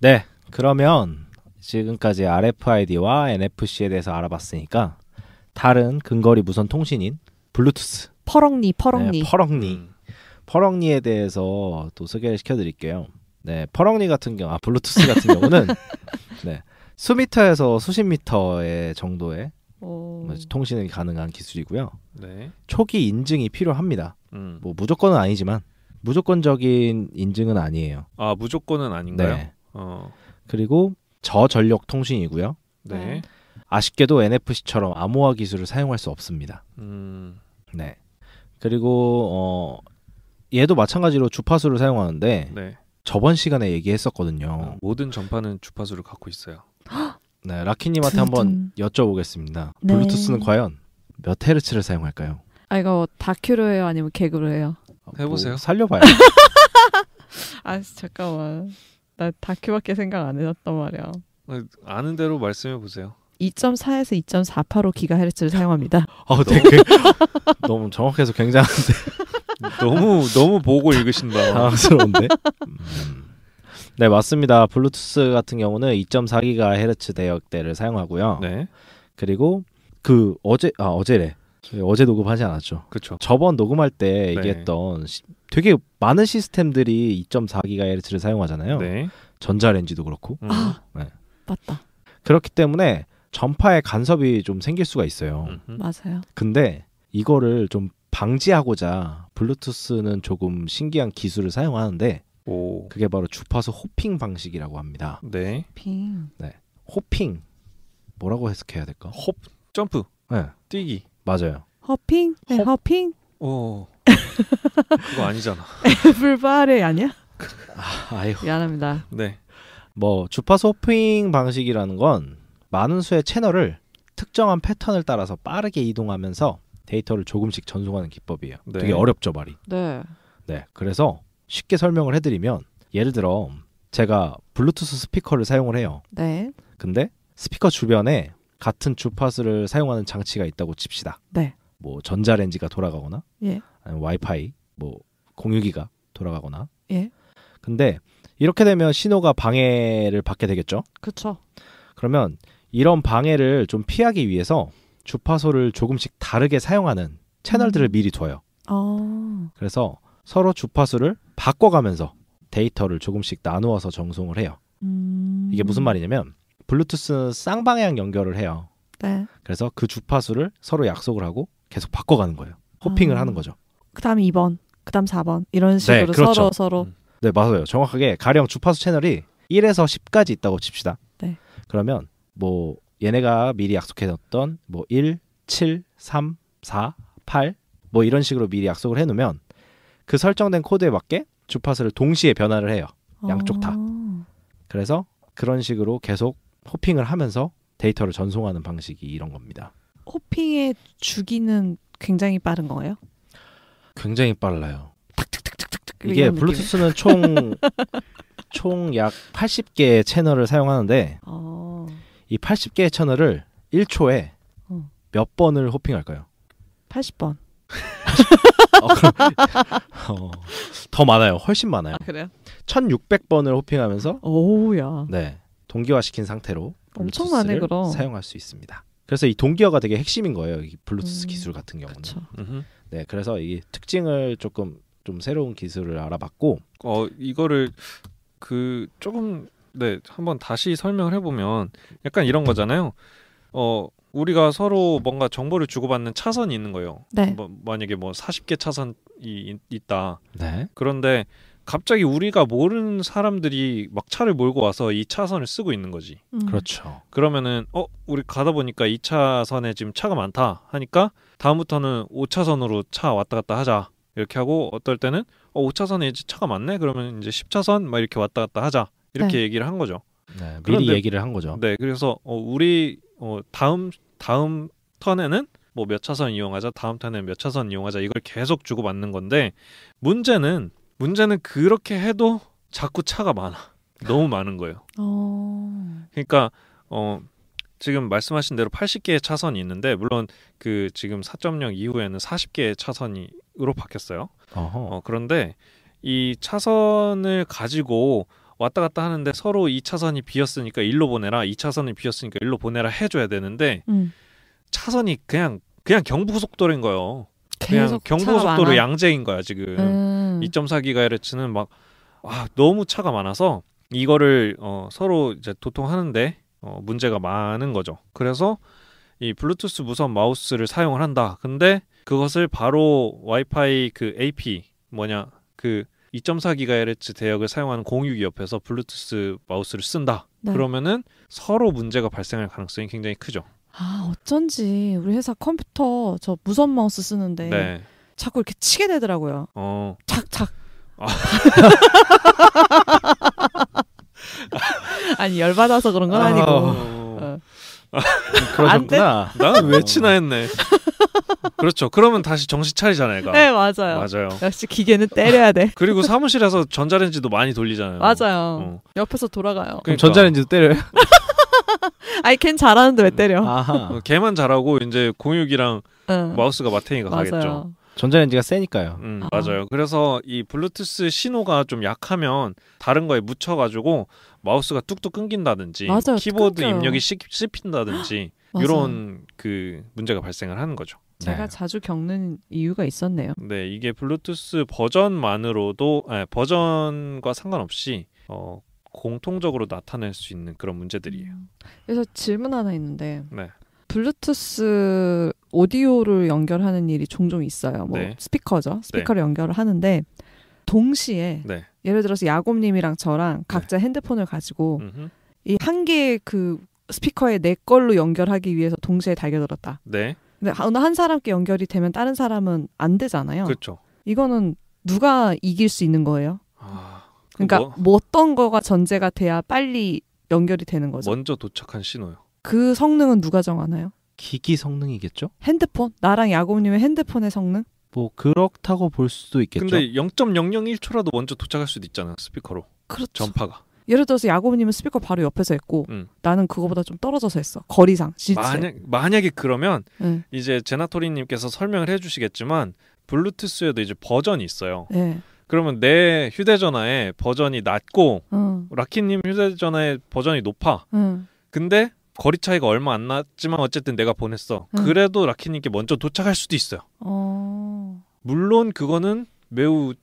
네, 그러면 지금까지 RFID와 NFC에 대해서 알아봤으니까 다른 근거리 무선 통신인 블루투스, 퍼럭니. 네, 퍼럭니에 대해서 또 소개를 시켜드릴게요. 네, 퍼럭니 같은 경우, 블루투스 같은 경우는 네, 수미터에서 수십 미터의 정도의 통신이 가능한 기술이고요. 네. 초기 인증이 필요합니다. 뭐 무조건은 아니지만 무조건적인 인증은 아니에요. 아, 무조건은 아닌가요? 네. 그리고 저전력 통신이고요. 네. 아쉽게도 NFC처럼 암호화 기술을 사용할 수 없습니다. 네. 그리고 얘도 마찬가지로 주파수를 사용하는데 네. 저번 시간에 얘기했었거든요. 모든 전파는 주파수를 갖고 있어요. 네, 라키님한테 한번 여쭤보겠습니다. 네. 블루투스는 과연 몇 헤르츠를 사용할까요? 이거 다큐로 해요? 아니면 개그로 해요? 해보세요. 뭐 살려봐요. 잠깐만. 나 다큐밖에 생각 안 해놨단 말이야. 아는 대로 말씀해 보세요. 2.4에서 2.48호 기가헤르츠를 사용합니다. 되게 너무 정확해서 굉장한데 너무 보고 읽으신다. 당황스러운데. 네, 맞습니다. 블루투스 같은 경우는 2.4GHz 대역대를 사용하고요. 네. 그리고 어제래. 저희 어제 녹음하지 않았죠. 그렇죠. 저번 녹음할 때 네. 얘기했던 되게 많은 시스템들이 2.4GHz를 사용하잖아요. 네. 전자레인지도 그렇고. 네. 맞다. 그렇기 때문에 전파에 간섭이 좀 생길 수가 있어요. 맞아요. 근데 이거를 좀 방지하고자 블루투스는 조금 신기한 기술을 사용하는데 그게 바로 주파수 호핑 방식이라고 합니다. 네. 호핑. 네. 호핑. 뭐라고 해석해야 될까? 점프. 네. 뛰기. 맞아요. 허핑? 네, 허핑? 그거 아니잖아. 불발의 아니야? 아유. 미안합니다. 네. 뭐 주파수 호핑 방식이라는 건 많은 수의 채널을 특정한 패턴을 따라서 빠르게 이동하면서 데이터를 조금씩 전송하는 기법이에요. 네. 되게 어렵죠, 말이. 네. 네. 그래서 쉽게 설명을 해드리면 예를 들어 제가 블루투스 스피커를 사용을 해요. 네. 근데 스피커 주변에 같은 주파수를 사용하는 장치가 있다고 칩시다. 네. 뭐 전자레인지가 돌아가거나 예. 아니면 와이파이 뭐 공유기가 돌아가거나. 예. 근데 이렇게 되면 신호가 방해를 받게 되겠죠. 그렇죠. 그러면 이런 방해를 좀 피하기 위해서 주파수를 조금씩 다르게 사용하는 채널들을 미리 둬요. 그래서 서로 주파수를 바꿔가면서 데이터를 조금씩 나누어서 정송을 해요. 이게 무슨 말이냐면 블루투스는 쌍방향 연결을 해요. 네. 그래서 그 주파수를 서로 약속을 하고 계속 바꿔가는 거예요. 호핑을 하는 거죠. 그다음 2번, 그다음 4번 이런 식으로 네, 그렇죠. 서로 네, 맞아요. 정확하게 가령 주파수 채널이 1에서 10까지 있다고 칩시다. 네. 그러면 뭐 얘네가 미리 약속해뒀던 뭐 1, 7, 3, 4, 8 뭐 이런 식으로 미리 약속을 해놓으면 그 설정된 코드에 맞게 주파수를 동시에 변화를 해요. 양쪽 다. 그래서 그런 식으로 계속 호핑을 하면서 데이터를 전송하는 방식이 이런 겁니다. 호핑의 주기는 굉장히 빠른 거예요? 굉장히 빨라요. 탁탁탁탁탁 이게 블루투스는 총 약 80개의 채널을 사용하는데 이 80개의 채널을 1초에 몇 번을 호핑할까요? 80번. 더 많아요. 훨씬 많아요. 그래요? 1600번을 호핑하면서 오야. 네, 동기화시킨 상태로 엄청나네 그럼. 사용할 수 있습니다. 그래서 이 동기화가 되게 핵심인 거예요. 이 블루투스 기술 같은 경우는. 그쵸. 네, 그래서 이 특징을 좀 새로운 기술을 알아봤고 이거를 조금 한번 다시 설명을 해보면 약간 이런 거잖아요. 우리가 서로 뭔가 정보를 주고받는 차선이 있는 거예요. 네. 만약에 40개 차선이 있다. 네. 그런데 갑자기 우리가 모르는 사람들이 막 차를 몰고 와서 이 차선을 쓰고 있는 거지. 그렇죠. 그러면은 우리 가다 보니까 이 차선에 지금 차가 많다 하니까 다음부터는 5차선으로 차 왔다 갔다 하자. 이렇게 하고 어떨 때는 5차선에 이제 차가 많네. 그러면 이제 10차선 막 이렇게 왔다 갔다 하자. 이렇게 얘기를 한 거죠. 네, 미리 얘기를 한 거죠. 네, 그래서 우리 다음 턴에는 뭐 몇 차선 이용하자, 다음 턴에는 몇 차선 이용하자 이걸 계속 주고 받는 건데 문제는 그렇게 해도 자꾸 차가 많아. 너무 많은 거예요. 그러니까 지금 말씀하신 대로 80개의 차선이 있는데 물론 그 지금 4.0 이후에는 40개의 차선으로 바뀌었어요. 그런데 이 차선을 가지고 왔다 갔다 하는데 서로 2차선이 비었으니까 일로 보내라, 2차선이 비었으니까 일로 보내라 해줘야 되는데 차선이 그냥 경부고속도로인 거예요. 그냥 계속 경부고속도로 양재인 거야 지금. 2.4GHz는 막 너무 차가 많아서 이거를 서로 이제 도통하는데 문제가 많은 거죠. 그래서 이 블루투스 무선 마우스를 사용을 한다. 근데 그것을 바로 와이파이 그 AP 그 2.4GHz 대역을 사용하는 공유기 옆에서 블루투스 마우스를 쓴다. 네. 그러면은 서로 문제가 발생할 가능성이 굉장히 크죠. 어쩐지 우리 회사 컴퓨터 저 무선 마우스 쓰는데 네. 자꾸 이렇게 치게 되더라고요. 착착. 아니 열받아서 그런 건 아니고. 그러셨구나. 나는 왜 치나 했네. 그렇죠. 그러면 다시 정신 차리잖아요. 얘가. 네 맞아요. 역시 기계는 때려야 돼. 그리고 사무실에서 전자레인지도 많이 돌리잖아요. 맞아요. 옆에서 돌아가요. 그럼 전자레인지도 때려요? 아니 걘 잘하는데 왜 때려? 걔만 잘하고 이제 공유기랑 마우스가 마탱이가 맞아요. 가겠죠. 전자레인지가 세니까요. 맞아요. 그래서 이 블루투스 신호가 좀 약하면 다른 거에 묻혀가지고 마우스가 뚝뚝 끊긴다든지 맞아요. 키보드 끊겨요. 입력이 씹힌다든지 맞아요. 이런 그 문제가 발생을 하는 거죠. 제가 자주 겪는 이유가 있었네요. 네, 이게 블루투스 버전만으로도 버전과 상관없이 공통적으로 나타낼 수 있는 그런 문제들이에요. 그래서 질문 하나 있는데 네. 블루투스 오디오를 연결하는 일이 종종 있어요. 뭐 네. 스피커죠. 스피커를 연결을 하는데 동시에 네. 예를 들어서 야곱님이랑 저랑 각자 핸드폰을 가지고 이 한 개의 그 스피커에 내 걸로 연결하기 위해서 동시에 달겨들었다. 네. 근데 어느 한 사람께 연결이 되면 다른 사람은 안 되잖아요. 그렇죠. 이거는 누가 이길 수 있는 거예요? 그러니까 뭐 어떤 거가 전제가 돼야 빨리 연결이 되는 거죠? 먼저 도착한 신호요. 그 성능은 누가 정하나요? 기기 성능이겠죠? 핸드폰? 나랑 야곱님의 핸드폰의 성능? 뭐 그렇다고 볼 수도 있겠죠. 근데 0.001초라도 먼저 도착할 수도 있잖아요. 스피커로. 그렇죠. 전파가. 예를 들어서 야곱님은 스피커 바로 옆에서 했고 나는 그거보다 좀 떨어져서 했어. 거리상. 실제. 만약에 그러면 이제 제나토리님께서 설명을 해주시겠지만 블루투스에도 이제 버전이 있어요. 네. 그러면 내 휴대전화에 버전이 낮고 라키님 휴대전화에 버전이 높아. 근데 거리 차이가 얼마 안 났지만 어쨌든 내가 보냈어. 그래도 라키님께 먼저 도착할 수도 있어요. 물론 그거는 매우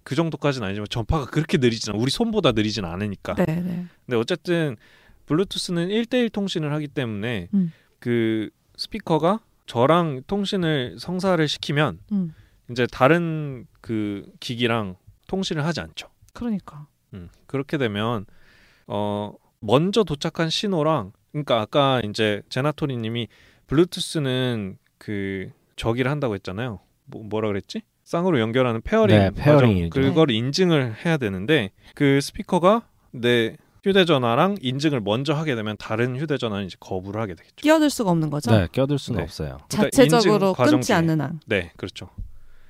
그 정도까지는 아니지만 전파가 그렇게 느리진 우리 손보다 느리진 않으니까. 네네. 근데 어쨌든 블루투스는 1대1 통신을 하기 때문에 그 스피커가 저랑 통신을 성사를 시키면 이제 다른 그 기기랑 통신을 하지 않죠. 그러니까. 그렇게 되면 먼저 도착한 신호랑 그러니까 아까 이제 제나토리님이 블루투스는 그 저기를 한다고 했잖아요. 뭐라 그랬지? 쌍으로 연결하는 페어링 과정 그걸 인증을 해야 되는데 그 스피커가 내 휴대전화랑 인증을 먼저 하게 되면 다른 휴대전화는 이제 거부를 하게 되겠죠. 끼어들 수가 없는 거죠? 네, 끼어들 수는 없어요. 자체적으로 그러니까 끊지 않는 한. 네, 그렇죠.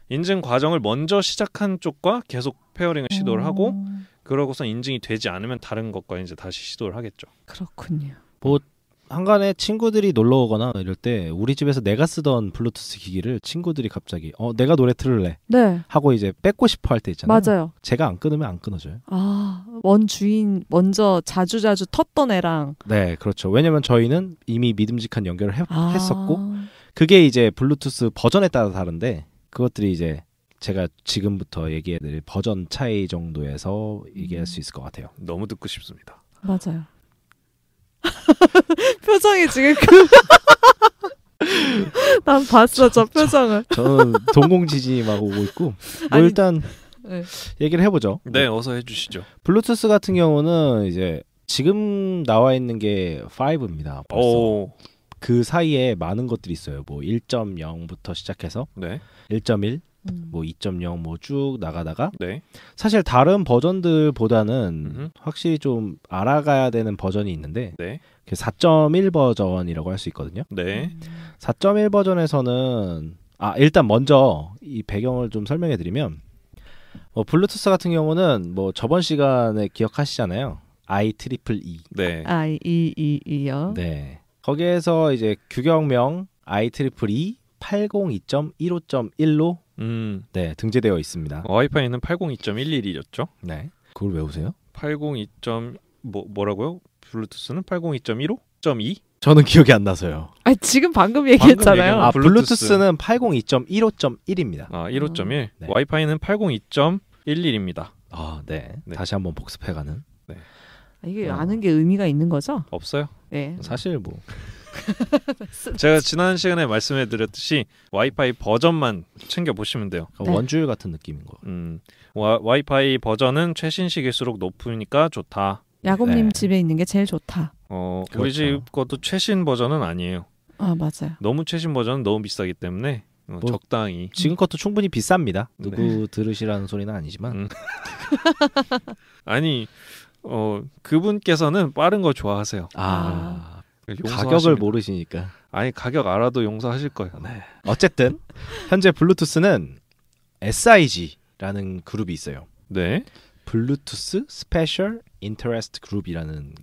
인증 과정을 먼저 시작한 쪽과 계속 페어링을 시도를 하고 그러고서 인증이 되지 않으면 다른 것과 이제 다시 시도를 하겠죠. 그렇군요. 뭐 한간에 친구들이 놀러 오거나 이럴 때 우리 집에서 내가 쓰던 블루투스 기기를 친구들이 갑자기 내가 노래 들을래 하고 이제 뺏고 싶어 할 때 있잖아요. 맞아요. 제가 안 끊으면 안 끊어져요. 원 주인 먼저 자주 텄던 애랑. 네, 그렇죠. 왜냐면 저희는 이미 믿음직한 연결을 했었고 그게 이제 블루투스 버전에 따라 다른데 그것들이 이제 제가 지금부터 얘기해드릴 버전 차이 정도에서 얘기할 수 있을 것 같아요. 너무 듣고 싶습니다. 맞아요. 표정이 지금 난 봤어 저 표정을. 저는 동공지진이 막 오고 있고 일단 얘기를 해보죠. 네, 어서 해주시죠. 블루투스 같은 경우는 이제 지금 나와 있는 게 5입니다. 벌써. 그 사이에 많은 것들이 있어요. 뭐 1.0부터 시작해서 1.1 뭐 2.0 뭐 쭉 나가다가 사실 다른 버전들보다는 확실히 좀 알아가야 되는 버전이 있는데 4.1 버전이라고 할 수 있거든요. 4.1 버전에서는 일단 먼저 이 배경을 좀 설명해 드리면 블루투스 같은 경우는 뭐 저번 시간에 기억하시잖아요. IEEE. IEEE요. 네. 거기에서 이제 규격명 IEEE 802.15.1로 등재되어 있습니다. 와이파이는 802.11이었죠? 네. 그걸 외우세요? 802. 뭐라고요? 블루투스는 802.15.2? 저는 기억이 안 나서요. 아니 지금 방금 얘기했잖아요. 얘기한 블루투스는 802.15.1입니다. 15.1. 네. 와이파이는 802.11입니다. 네. 네. 다시 한번 복습해가는. 이게 아는 게 의미가 있는 거죠? 없어요. 네. 사실 뭐 제가 지난 시간에 말씀해드렸듯이 와이파이 버전만 챙겨보시면 돼요. 네. 원주율 같은 느낌인 거. 와이파이 버전은 최신식일수록 높으니까 좋다. 야곱님 네. 집에 있는 게 제일 좋다. 우리 그렇죠. 집 것도 최신 버전은 아니에요. 아 맞아요. 너무 최신 버전은 너무 비싸기 때문에 적당히. 지금 것도 충분히 비쌉니다. 누구 네. 들으시라는 소리는 아니지만. 아니 그분께서는 빠른 거 좋아하세요. 가격을 모르시니까. 아니 가격 알아도 용서하실 거예요. 네. 어쨌든 현재 블루투스는 SIG라는 그룹이 있어요. 네. 블루투스 스페셜 인터레스트 그룹이라는.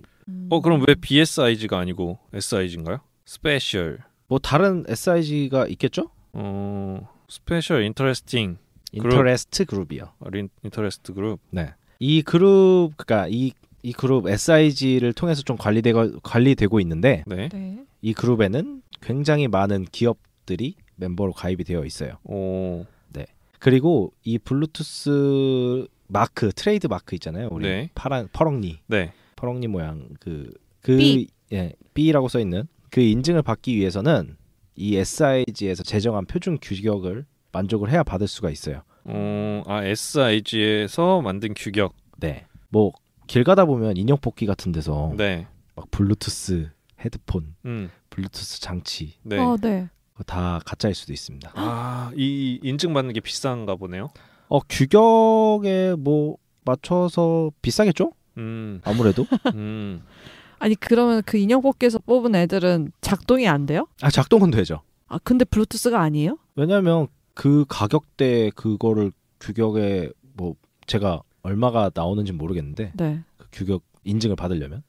그럼 왜 BSIG가 아니고 SIG인가요? 스페셜. 뭐 다른 SIG가 있겠죠? 스페셜 인터레스팅 인터레스트 그룹이요. 인터레스트 그룹. 네. 이 그룹 그러니까 이 그룹 SIG를 통해서 좀 관리되고 있는데 네. 네. 이 그룹에는 굉장히 많은 기업들이 멤버로 가입이 되어 있어요. 네. 그리고 이 블루투스 마크 트레이드 마크 있잖아요. 우리 네. 파란 퍼렁니. 네. 퍼렁니 모양 그 B. B라고 써 있는 그 인증을 받기 위해서는 이 SIG에서 제정한 표준 규격을 만족을 해야 받을 수가 있어요. SIG에서 만든 규격. 네. 뭐 길 가다 보면 인형 뽑기 같은 데서 네. 막 블루투스 헤드폰, 음. 블루투스 장치 네. 네. 그거 다 가짜일 수도 있습니다. 이 인증 받는 게 비싼가 보네요. 규격에 뭐 맞춰서 비싸겠죠? 아무래도. 아니 그러면 그 인형 뽑기에서 뽑은 애들은 작동이 안 돼요? 작동은 되죠. 근데 블루투스가 아니에요? 왜냐하면 그 가격대 그거를 규격에 뭐 제가 얼마가 나오는지 모르겠는데 네. 그 규격 인증을 받으려면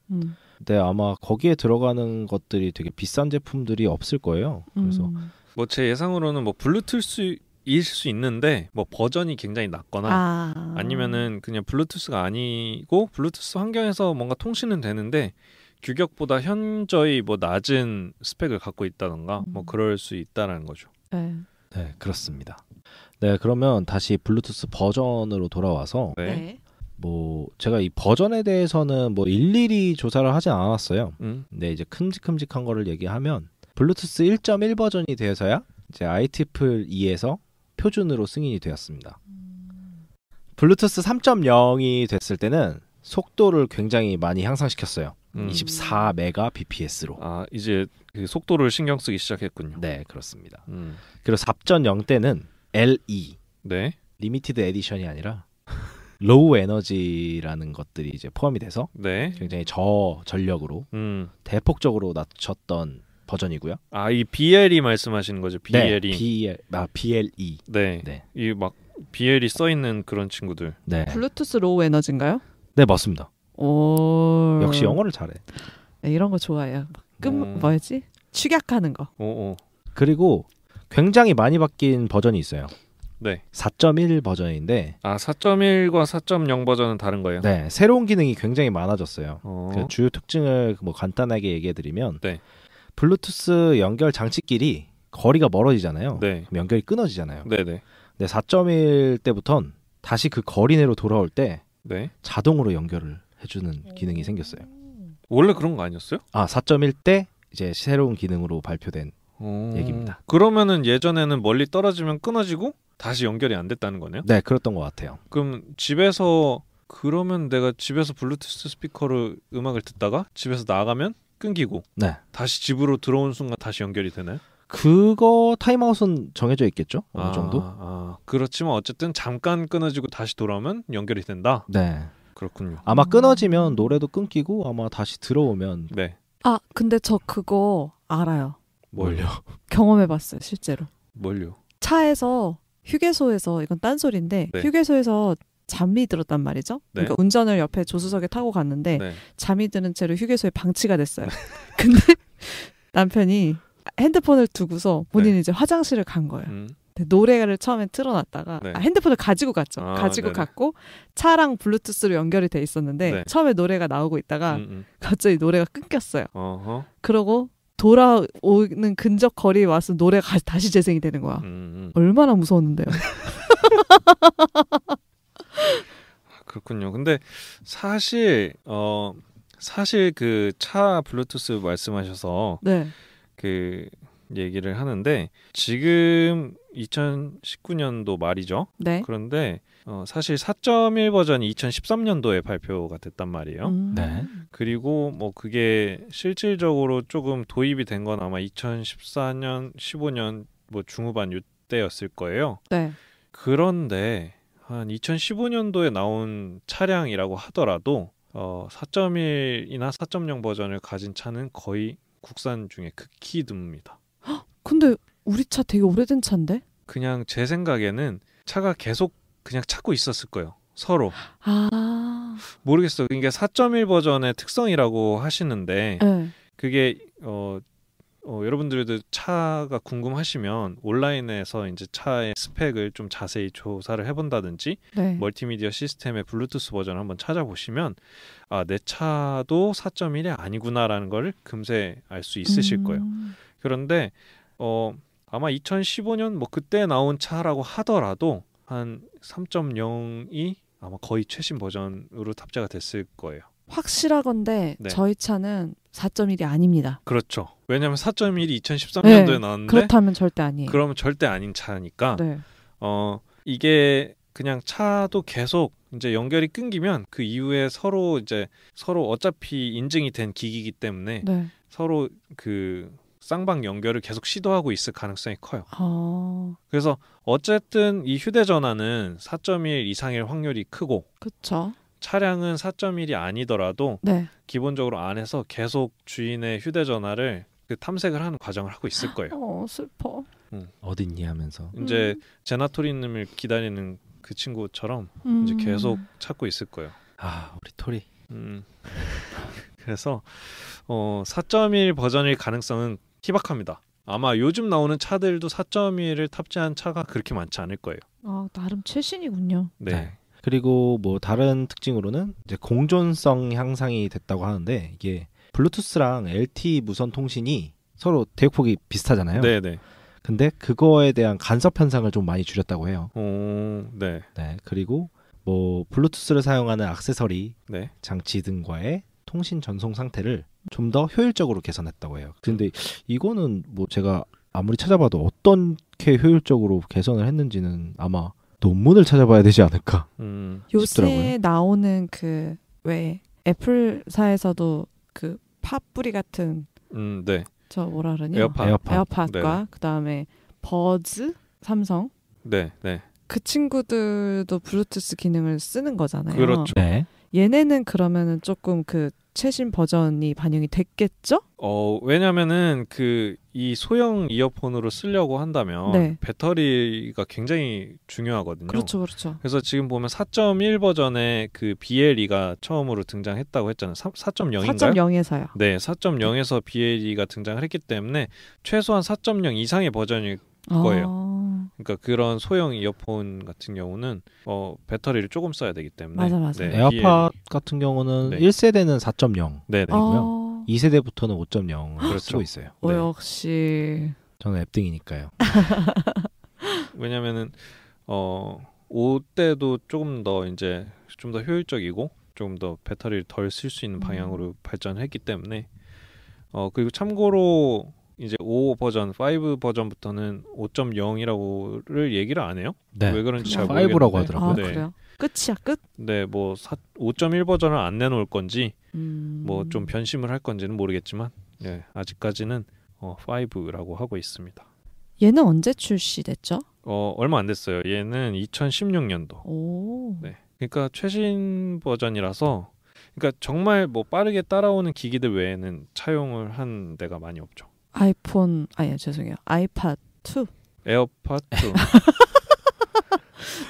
근데 아마 거기에 들어가는 것들이 되게 비싼 제품들이 없을 거예요. 그래서 뭐 제 예상으로는 뭐 블루투스일 수 있는데 뭐 버전이 굉장히 낮거나 아니면은 그냥 블루투스가 아니고 블루투스 환경에서 뭔가 통신은 되는데 규격보다 현저히 뭐 낮은 스펙을 갖고 있다던가 뭐 그럴 수 있다라는 거죠. 네. 네, 그렇습니다. 네, 그러면 다시 블루투스 버전으로 돌아와서 네. 뭐 제가 이 버전에 대해서는 뭐 일일이 조사를 하진 않았어요. 근데 이제 큼직큼직한 거를 얘기하면 블루투스 1.1 버전이 되어서야 이제 IEEE2에서 표준으로 승인이 되었습니다. 블루투스 3.0이 됐을 때는 속도를 굉장히 많이 향상시켰어요. 24Mbps로. 이제 그 속도를 신경 쓰기 시작했군요. 네, 그렇습니다. 그리고 4.0 때는 LE, 네. 리미티드 에디션이 아니라 로우 에너지라는 것들이 이제 포함이 돼서 네. 굉장히 저전력으로 대폭적으로 낮췄던 버전이고요. 이 BLE 말씀하시는 거죠? BLE. 네, BLE. 네. 네. 이 막 BLE 써 있는 그런 친구들. 네. 블루투스 로우 에너지인가요? 네, 맞습니다. 오. 역시 영어를 잘해. 네, 이런 거 좋아해요. 뭐였지? 축약하는 거. 그리고 굉장히 많이 바뀐 버전이 있어요. 네. 4.1 버전인데 4.1과 4.0 버전은 다른 거예요? 네, 새로운 기능이 굉장히 많아졌어요. 그 주요 특징을 뭐 간단하게 얘기해드리면 네. 블루투스 연결 장치끼리 거리가 멀어지잖아요. 네. 그럼 연결이 끊어지잖아요. 네네. 근데 4.1 때부턴 다시 그 거리 내로 돌아올 때 네. 자동으로 연결을 해주는 기능이 생겼어요. 원래 그런 거 아니었어요? 4.1 때 이제 새로운 기능으로 발표된 얘기입니다. 그러면은 예전에는 멀리 떨어지면 끊어지고 다시 연결이 안 됐다는 거네요? 네, 그랬던 것 같아요. 그럼 그러면 내가 집에서 블루투스 스피커로 음악을 듣다가 집에서 나가면 끊기고 네. 다시 집으로 들어온 순간 다시 연결이 되나요? 그거 타임아웃은 정해져 있겠죠? 어느 정도? 그렇지만 어쨌든 잠깐 끊어지고 다시 돌아오면 연결이 된다? 네. 그렇군요. 아마 끊어지면 노래도 끊기고 아마 다시 들어오면 네. 근데 저 그거 알아요. 뭘요? 경험해봤어요, 실제로. 뭘요? 차에서 휴게소에서 이건 딴소리인데 네. 휴게소에서 잠이 들었단 말이죠. 네. 그러니까 운전을 옆에 조수석에 타고 갔는데 네. 잠이 드는 채로 휴게소에 방치가 됐어요. 근데 남편이 핸드폰을 두고서 본인이 이제 화장실을 간 거예요. 노래를 처음에 틀어놨다가 네. 핸드폰을 가지고 갔죠. 가지고 네네. 갔고 차랑 블루투스로 연결이 돼 있었는데 네. 처음에 노래가 나오고 있다가 갑자기 노래가 끊겼어요. 어허. 그러고 돌아오는 근접 거리에 와서 노래가 다시 재생이 되는 거야. 얼마나 무서웠는데요. 그렇군요. 근데 사실 그 차 블루투스 말씀하셔서 네. 그 얘기를 하는데 지금 2019년도 말이죠. 네. 그런데 사실 4.1 버전이 2013년도에 발표가 됐단 말이에요. 네. 그리고 뭐 그게 실질적으로 조금 도입이 된 건 아마 2014년, 15년 뭐 중후반 이때였을 거예요. 네. 그런데 한 2015년도에 나온 차량이라고 하더라도 4.1이나 4.0 버전을 가진 차는 거의 국산 중에 극히 드뭅니다. 근데 우리 차 되게 오래된 차인데? 그냥 제 생각에는 차가 계속 그냥 찾고 있었을 거예요. 서로. 아. 모르겠어요. 이게 4.1 버전의 특성이라고 하시는데 네. 그게 여러분들도 차가 궁금하시면 온라인에서 이제 차의 스펙을 좀 자세히 조사를 해본다든지 네. 멀티미디어 시스템의 블루투스 버전을 한번 찾아보시면 내 차도 4.1이 아니구나라는 걸 금세 알 수 있으실 거예요. 그런데 아마 2015년 뭐 그때 나온 차라고 하더라도 한 3.0이 아마 거의 최신 버전으로 탑재가 됐을 거예요. 확실하건데 네. 저희 차는 4.1이 아닙니다. 그렇죠. 왜냐하면 4.1이 2013년도에 네, 나왔는데 그렇다면 절대 아니에요. 그러면 절대 아닌 차니까 네. 이게 그냥 차도 계속 이제 연결이 끊기면 그 이후에 서로 어차피 인증이 된 기기이기 때문에 네. 서로 그 쌍방 연결을 계속 시도하고 있을 가능성이 커요. 그래서 어쨌든 이 휴대전화는 4.1 이상일 확률이 크고 그렇죠. 차량은 4.1이 아니더라도 네. 기본적으로 안에서 계속 주인의 휴대전화를 그 탐색을 하는 과정을 하고 있을 거예요. 슬퍼. 어딨니 하면서 이제 제나토리님을 기다리는 그 친구처럼 이제 계속 찾고 있을 거예요. 우리 토리. 그래서 4.1 버전일 가능성은 희박합니다. 아마 요즘 나오는 차들도 4.1을 탑재한 차가 그렇게 많지 않을 거예요. 나름 최신이군요. 네. 그리고 뭐 다른 특징으로는 이제 공존성 향상이 됐다고 하는데 이게 블루투스랑 LTE 무선 통신이 서로 대역폭이 비슷하잖아요. 네. 근데 그거에 대한 간섭 현상을 좀 많이 줄였다고 해요. 네. 네. 그리고 뭐 블루투스를 사용하는 액세서리, 네. 장치 등과의 통신 전송 상태를 좀 더 효율적으로 개선했다고 해요. 근데 이거는 뭐 제가 아무리 찾아봐도 어떻게 효율적으로 개선을 했는지는 아마 논문을 찾아봐야 되지 않을까 요새 싶더라고요. 나오는 그 왜 애플사에서도 그 팝뿌리 같은 네. 저 뭐라 그러냐? 에어팟. 그 다음에 버즈 삼성 네. 그 친구들도 블루투스 기능을 쓰는 거잖아요. 그렇죠. 네. 얘네는 그러면은 조금 그 최신 버전이 반영이 됐겠죠? 왜냐면은 이 소형 이어폰으로 쓰려고 한다면 네. 배터리가 굉장히 중요하거든요. 그렇죠. 그래서 지금 보면 4.1 버전의 그 BLE가 처음으로 등장했다고 했잖아요. 4.0인가요? 4.0에서요. 네, 4.0에서 BLE가 등장을 했기 때문에 최소한 4.0 이상의 버전일 거예요. 그러니까 그런 소형 이어폰 같은 경우는 배터리를 조금 써야 되기 때문에 맞아. 네, 에어팟 같은 경우는 네. 1세대는 4.0, 네네. 2세대부터는 5.0 그렇죠. 쓰고 있어요. 네. 역시 저는 앱등이니까요. 왜냐면은 5대도 조금 더 이제 좀 더 효율적이고 조금 더 배터리를 덜 쓸 수 있는 방향으로 발전했기 때문에 그리고 참고로 이제 5 버전, 5 버전부터는 5.0이라고를 얘기를 안 해요. 네. 왜 그런지 잘 5라고 모르겠는데. 하더라고요. 네. 그래요? 끝이야 끝? 네, 뭐 5.1 버전을 안 내놓을 건지 뭐 좀 음. 변심을 할 건지는 모르겠지만 네, 아직까지는 5라고 하고 있습니다. 얘는 언제 출시됐죠? 얼마 안 됐어요. 얘는 2016년도. 오. 네. 그러니까 최신 버전이라서 그러니까 정말 뭐 빠르게 따라오는 기기들 외에는 차용을 한 데가 많이 없죠. 죄송해요. 아이팟 2. 에어팟 2.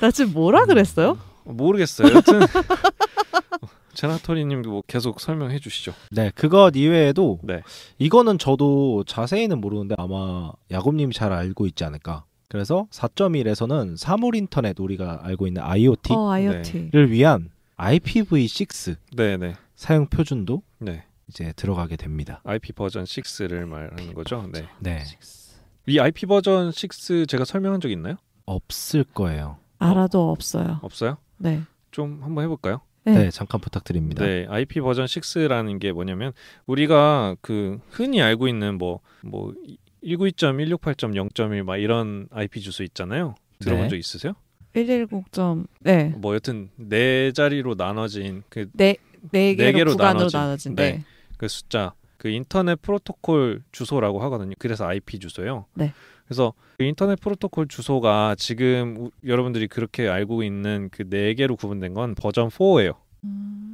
나 지금 뭐라 그랬어요? 모르겠어요. 여튼 제나토리님도 뭐 계속 설명해 주시죠. 네, 그것 이외에도 네. 이거는 저도 자세히는 모르는데 아마 야곱님이 잘 알고 있지 않을까. 그래서 4.1에서는 사물 인터넷 우리가 알고 있는 IoT를 IoT. 위한 IPv6 네네. 사용 표준도 네. 이제 들어가게 됩니다. IP 버전 6를 말하는 거죠. 네. 네. 이 IP 버전 6 제가 설명한 적 있나요? 없을 거예요. 알아도 없어요. 없어요? 네. 좀 한번 해볼까요? 네, 잠깐 부탁드립니다. 네, IP 버전 6라는 게 뭐냐면 우리가 그 흔히 알고 있는 뭐 192.168.0.1 막 이런 IP 주소 있잖아요. 들어본 네. 적 있으세요? 119. 네. 뭐 여튼 네 자리로 나눠진 그 네 개로 구간으로 나눠진, 나눠진. 네. 네. 그 숫자, 그 인터넷 프로토콜 주소라고 하거든요. 그래서 IP 주소예요. 네. 그래서 그 인터넷 프로토콜 주소가 지금 여러분들이 그렇게 알고 있는 그 네 개로 구분된 건 버전 4예요.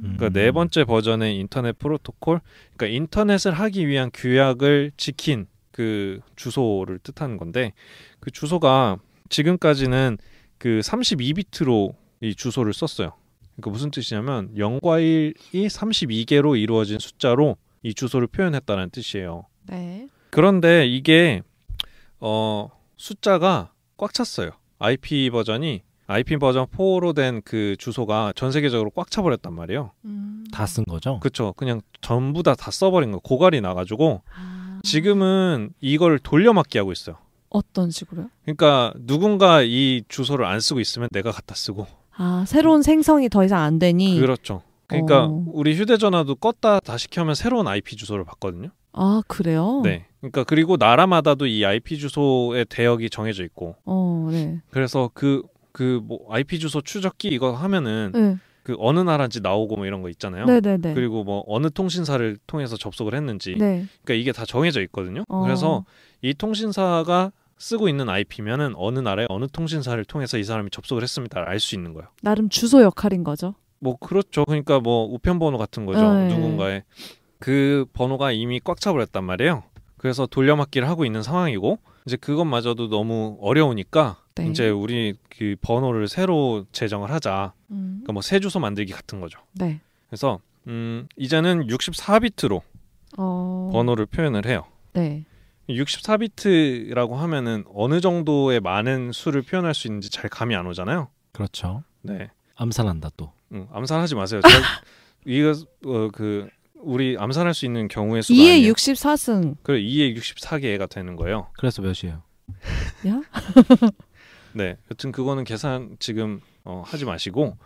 그러니까 네 번째 버전의 인터넷 프로토콜, 그러니까 인터넷을 하기 위한 규약을 지킨 그 주소를 뜻하는 건데, 그 주소가 지금까지는 그 32비트로 이 주소를 썼어요. 그러니까 무슨 뜻이냐면 0과 1이 32개로 이루어진 숫자로 이 주소를 표현했다는 뜻이에요. 네. 그런데 이게 숫자가 꽉 찼어요. IP 버전 4로 된 그 주소가 전 세계적으로 꽉 차버렸단 말이에요. 다 쓴 거죠? 그렇죠. 그냥 전부 다 써버린 거. 고갈이 나가지고 지금은 이걸 돌려막기 하고 있어요. 어떤 식으로요? 그러니까 누군가 이 주소를 안 쓰고 있으면 내가 갖다 쓰고. 새로운 생성이 더 이상 안 되니. 그렇죠. 그러니까 우리 휴대전화도 껐다 다시 켜면 새로운 IP 주소를 받거든요. 그래요? 네. 그러니까 그리고 나라마다도 이 IP 주소의 대역이 정해져 있고. 네. 그래서 뭐 IP 주소 추적기 이거 하면은 네. 그 어느 나라인지 나오고 뭐 이런 거 있잖아요. 네네네. 그리고 뭐 어느 통신사를 통해서 접속을 했는지. 네. 그러니까 이게 다 정해져 있거든요. 그래서 이 통신사가 쓰고 있는 IP면은 어느 나라의 어느 통신사를 통해서 이 사람이 접속을 했습니다. 알 수 있는 거예요. 나름 주소 역할인 거죠. 뭐 그렇죠. 그러니까 뭐 우편번호 같은 거죠. 네. 누군가의 그 번호가 이미 꽉 차버렸단 말이에요. 그래서 돌려막기를 하고 있는 상황이고, 이제 그것마저도 너무 어려우니까 네. 이제 우리 그 번호를 새로 제정을 하자. 그러니까 뭐 새 주소 만들기 같은 거죠. 네. 그래서 이제는 64비트로 번호를 표현을 해요. 네. 64비트라고 하면은 어느 정도의 많은 수를 표현할 수 있는지 잘 감이 안 오잖아요. 그렇죠. 네. 암산한다 또. 암산하지 마세요. 이거 우리 암산할 수 있는 경우의 수가 2의 아니에요. 64승. 그래 2의 64개가 되는 거예요. 그래서 몇이에요? 야? 네. 여튼 그거는 계산 지금 하지 마시고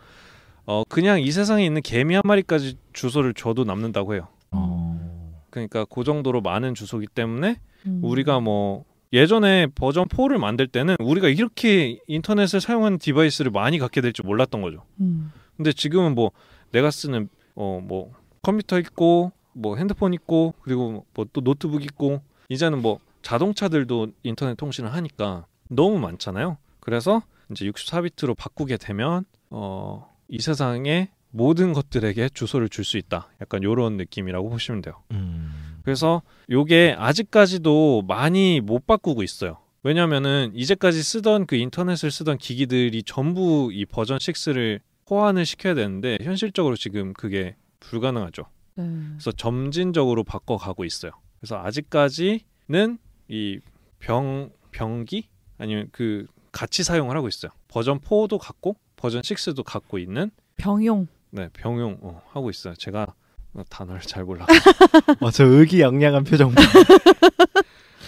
그냥 이 세상에 있는 개미 한 마리까지 주소를 줘도 남는다고 해요. 그러니까 그 정도로 많은 주소기 때문에 우리가 뭐 예전에 버전 4를 만들 때는 우리가 이렇게 인터넷을 사용하는 디바이스를 많이 갖게 될 줄 몰랐던 거죠. 근데 지금은 뭐 내가 쓰는 뭐 컴퓨터 있고 뭐 핸드폰 있고 그리고 뭐 또 노트북 있고 이제는 뭐 자동차들도 인터넷 통신을 하니까 너무 많잖아요. 그래서 이제 64비트로 바꾸게 되면 이 세상의 모든 것들에게 주소를 줄 수 있다. 약간 이런 느낌이라고 보시면 돼요. 그래서 요게 아직까지도 많이 못 바꾸고 있어요. 왜냐면은 이제까지 쓰던 그 인터넷을 쓰던 기기들이 전부 이 버전 6를 호환을 시켜야 되는데 현실적으로 지금 그게 불가능하죠. 그래서 점진적으로 바꿔가고 있어요. 그래서 아직까지는 이 병기 아니면 그 같이 사용을 하고 있어요. 버전 4도 갖고 버전 6도 갖고 있는 병용. 네, 병용 하고 있어요. 제가 단어를 잘 몰라. 저 의기양양한 표정.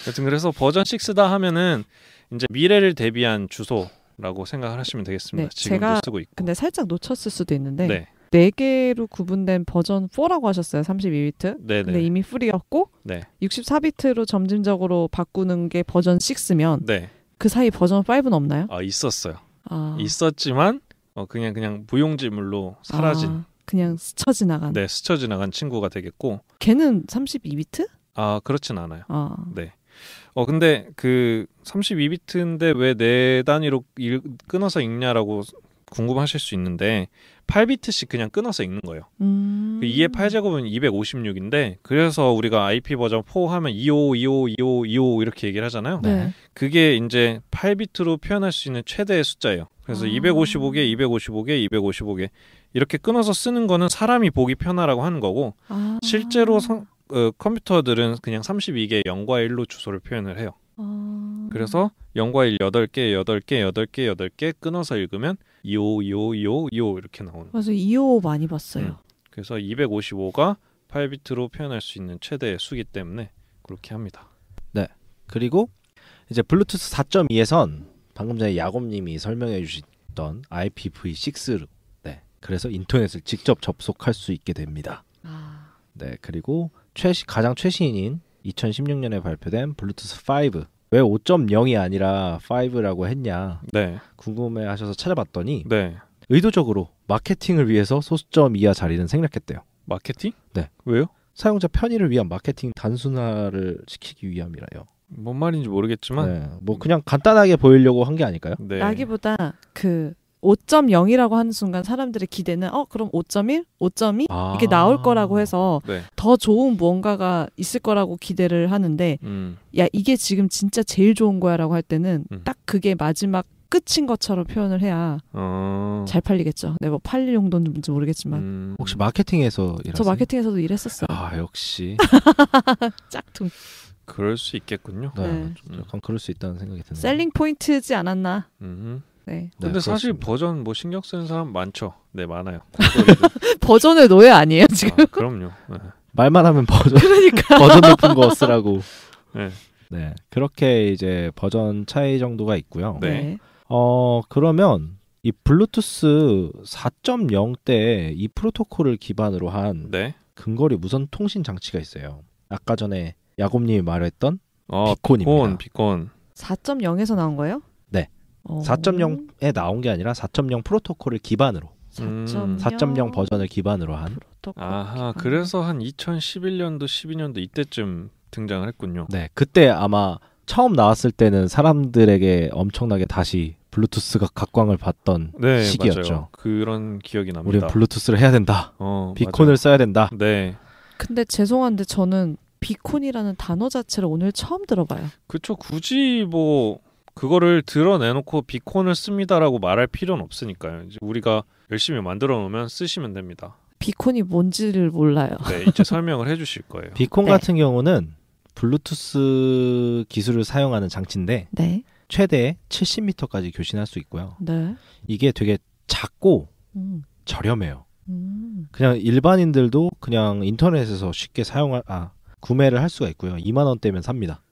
여튼 그래서 버전 6다 하면은 이제 미래를 대비한 주소라고 생각을 하시면 되겠습니다. 네, 지금도 제가 쓰고 있고. 근데 살짝 놓쳤을 수도 있는데 네. 4개로 구분된 버전 4라고 하셨어요. 32비트. 네, 근데 네. 이미 풀이었고 네. 64비트로 점진적으로 바꾸는 게 버전 6면 네. 그 사이 버전 5는 없나요? 있었어요. 있었지만 그냥 무용지물로 사라진 그냥 스쳐 지나간. 네, 스쳐 지나간 친구가 되겠고. 걔는 32비트? 그렇진 않아요. 네. 근데 그 32비트인데 왜 네 단위로 끊어서 읽냐라고 궁금하실 수 있는데 8비트씩 그냥 끊어서 읽는 거예요. 2의 8제곱은 256인데 그래서 우리가 IP 버전 4 하면 25 이렇게 얘기를 하잖아요. 네. 그게 이제 8비트로 표현할 수 있는 최대의 숫자예요. 그래서 255개 이렇게 끊어서 쓰는 거는 사람이 보기 편하라고 하는 거고 실제로 컴퓨터들은 그냥 32개 0과 1로 주소를 표현을 해요. 그래서 0과 1 8개, 8개, 8개, 8개 끊어서 읽으면 25, 25, 25, 25 이렇게 나오는. 맞아, 255 많이 봤어요. 그래서 255가 8비트로 표현할 수 있는 최대의 수기 때문에 그렇게 합니다. 네. 그리고 이제 블루투스 4.2에선 방금 전에 야곱님이 설명해 주셨던 IPv6로 그래서 인터넷을 직접 접속할 수 있게 됩니다. 네. 그리고 가장 최신인 2016년에 발표된 블루투스 5. 왜 5.0이 아니라 5라고 했냐 궁금해하셔서 찾아봤더니 의도적으로 마케팅을 위해서 소수점 이하 자리는 생략했대요. 마케팅? 네. 왜요? 사용자 편의를 위한 마케팅 단순화를 시키기 위함이라요. 뭔 말인지 모르겠지만 뭐 그냥 간단하게 보이려고 한 게 아닐까요? 나기보다 그 5.0이라고 하는 순간 사람들의 기대는 그럼 5.1, 5.2 이게 나올 거라고 해서 더 좋은 무언가가 있을 거라고 기대를 하는데 야 이게 지금 진짜 제일 좋은 거야라고 할 때는 딱 그게 마지막 끝인 것처럼 표현을 해야 잘 팔리겠죠. 네, 뭐 팔릴 용도인지 모르겠지만 혹시 마케팅에서 일하세요? 저 마케팅에서도 일했었어요. 역시 짝퉁. 그럴 수 있겠군요. 네. 약간 그럴 수 있다는 생각이 드네요. 셀링 포인트지 않았나? 네. 근데 사실 버전 뭐 신경 쓰는 사람 많죠. 네, 많아요. 버전의 노예 아니에요 지금? 그럼요. 말만 하면 버전 그러니까 버전 높은 거 쓰라고. 네. 그렇게 이제 버전 차이 정도가 있고요. 네. 그러면 이 블루투스 4.0 때 이 프로토콜을 기반으로 한 근거리 무선 통신 장치가 있어요. 아까 전에 야곱님이 말했던 비콘입니다. 비콘. 4.0에서 나온 거예요? 네. 4.0에 나온 게 아니라 4.0 프로토콜을 기반으로 4.0 버전을 기반으로 한 아하, 그래서 한 2011년도 12년도 이때쯤 등장을 했군요. 네, 그때 아마 처음 나왔을 때는 사람들에게 엄청나게 다시 블루투스가 각광을 받던 시기였죠. 맞아요. 그런 기억이 납니다. 우리는 블루투스를 해야 된다. 비콘을 맞아요. 써야 된다. 네. 근데 죄송한데 저는 비콘이라는 단어 자체를 오늘 처음 들어봐요. 그쵸. 굳이 뭐 그거를 드러내놓고 비콘을 씁니다라고 말할 필요는 없으니까요. 이제 우리가 열심히 만들어 놓으면 쓰시면 됩니다. 비콘이 뭔지를 몰라요. 네, 이제 설명을 해주실 거예요. 비콘 같은 경우는 블루투스 기술을 사용하는 장치인데 최대 70m까지 교신할 수 있고요. 이게 되게 작고 저렴해요. 그냥 일반인들도 그냥 인터넷에서 쉽게 구매를 할 수가 있고요. 2만 원대면 삽니다.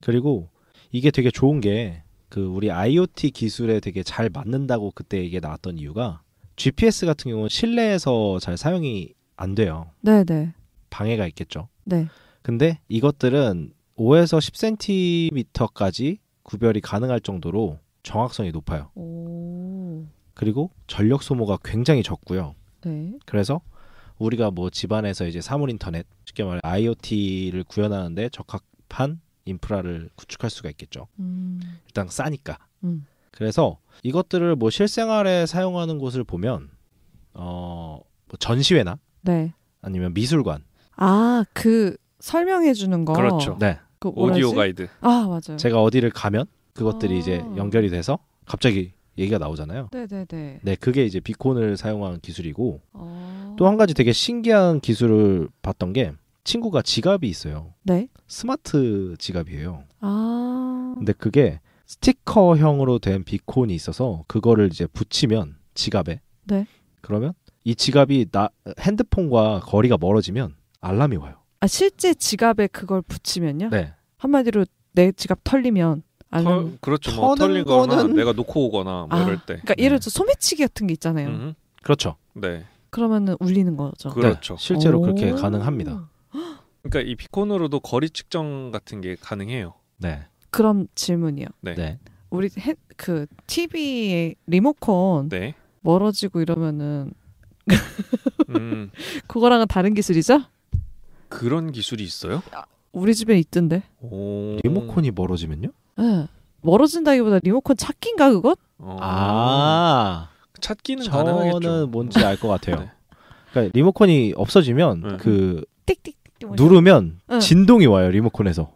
그리고 이게 되게 좋은 게 우리 IoT 기술에 되게 잘 맞는다고 그때 이게 나왔던 이유가 GPS 같은 경우는 실내에서 잘 사용이 안 돼요. 네네. 방해가 있겠죠. 네. 근데 이것들은 5에서 10cm까지 구별이 가능할 정도로 정확성이 높아요. 그리고 전력 소모가 굉장히 적고요. 그래서 우리가 뭐 집안에서 이제 사물 인터넷, 쉽게 말해 IoT를 구현하는데 적합한 인프라를 구축할 수가 있겠죠. 일단 싸니까. 그래서 이것들을 뭐 실생활에 사용하는 곳을 보면 뭐 전시회나 아니면 미술관. 그 설명해 주는 거. 그렇죠. 네. 오디오 가이드. 맞아요. 제가 어디를 가면 그것들이 이제 연결이 돼서 갑자기 얘기가 나오잖아요. 네네네. 네, 그게 이제 비콘을 사용한 기술이고 또 한 가지 되게 신기한 기술을 봤던 게 친구가 지갑이 있어요. 네. 스마트 지갑이에요. 근데 그게 스티커형으로 된 비콘이 있어서 그거를 이제 붙이면 지갑에 그러면 이 지갑이 핸드폰과 거리가 멀어지면 알람이 와요. 실제 지갑에 그걸 붙이면요? 네. 한마디로 내 지갑 털리면 알람. 그렇죠. 뭐 털리거나 내가 놓고 오거나 뭐 이럴 때. 그러니까 예를 들어 소매치기 같은 게 있잖아요. 그렇죠. 네. 그러면은 울리는 거죠. 그렇죠. 실제로 그렇게 가능합니다. 그러니까 이 비콘으로도 거리 측정 같은 게 가능해요. 네. 그럼 질문이요. 네. 우리 그 TV의 리모컨 멀어지고 이러면은 그거랑은 다른 기술이죠? 그런 기술이 있어요? 우리 집에 있던데. 리모컨이 멀어지면요? 네. 멀어진다기보다 리모컨 찾기인가 그것? 찾기는 가능하겠죠. 저는 뭔지 알 것 같아요. 그러니까 리모컨이 없어지면 띡띡 누르면 진동이 와요 리모컨에서.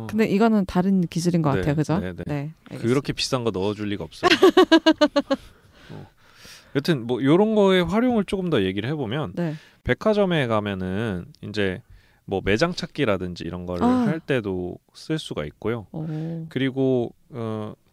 근데 이거는 다른 기술인 것 같아요, 그죠? 네. 그렇게 비싼 거 넣어줄 리가 없어요. 여튼 뭐 이런 거의 활용을 조금 더 얘기를 해보면 백화점에 가면은 이제 뭐 매장 찾기라든지 이런 걸 할 때도 쓸 수가 있고요. 그리고